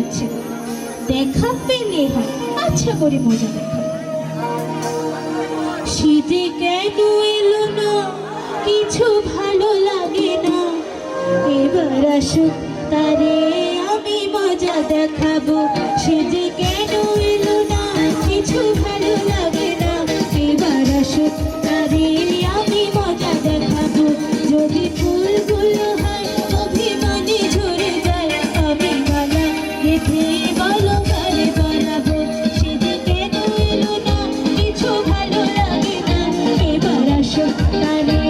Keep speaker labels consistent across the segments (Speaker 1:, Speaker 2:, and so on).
Speaker 1: যাচ্ছে, দেখা পেলে হয় আচ্ছা করে মজা দেখা। শীতে কেন এলো না, কিছু ভালো লাগে না, এবার আসুক তারে আমি মজা দেখাবো। শীতে কেন এলো না, কিছু ভালো লাগে না, এবার আসুক তারে আমি মজা দেখাবো। যদি ফুলগুলো হয় অভিমানে ঝরে যায়, আমি মালা গেঁথে বলো গালে বানাবো। শীতে কেন এলো না, কিছু ভালো লাগে না, এবার আসুক তারে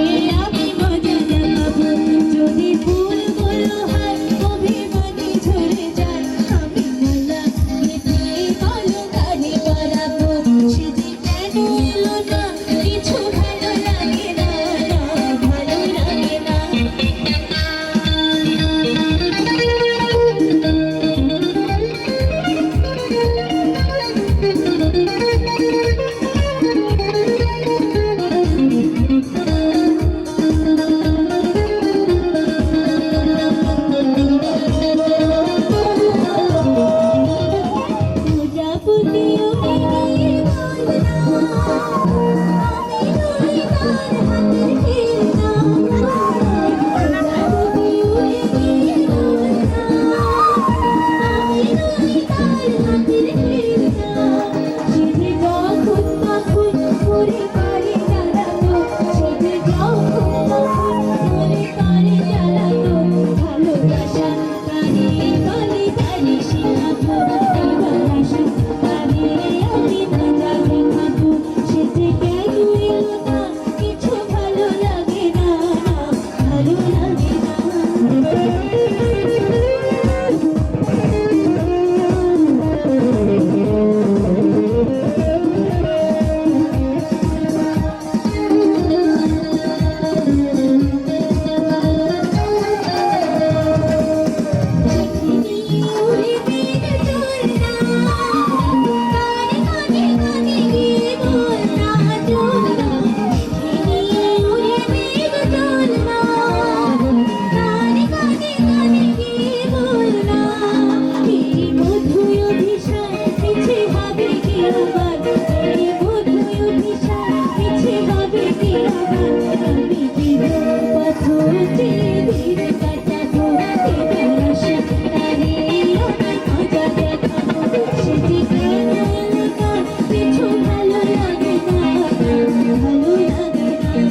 Speaker 1: আমি মজা দেখাবো। যদি ফুলগুলো হয় অভিমানে ঝরে যায়, আমি মালা গেঁথে বলো গালে বানাবো। শীতে কেন এলো না, কিছু ভালো লাগে না, ভালো লাগে না। প্রজাপতিও বেরিয়ে গেল না, আমি নই তার হাতের খেলনা। প্রজাপতিও বেরিয়ে গেল না, আমি নই তার হাতের খেলনা। শীতে যখন তখন করে করে জ্বালাতো, শীতে যখন তখন করে করে জ্বালাতো, ভালোবাসা তারে তলে তলে শেখাবো। এবার আসুক তারে আমি মজা দেখাবো। শীতে কেন এলো না, কিছু ভালো লাগে না, ভালো লাগে না। উড়ে মেঘ চলনা, কানে কানে কানে গিয়ে বলনা চলনা। উড়ে মেঘ চলনা, কানে কানে কানে গিয়ে বলনা। এই মধুর অভিশাপ মিছে হবে কি আবার, এই মধুর অভিশাপ মিছে হবে কি আবার। আমি জীবন পথ ধীরে ধীরে কাটাবো, এবার আসুক তারে আমি মজা দেখাবো। শীতে কেন এলো না, কিছু ভালো লাগে না, ভালো লাগে না।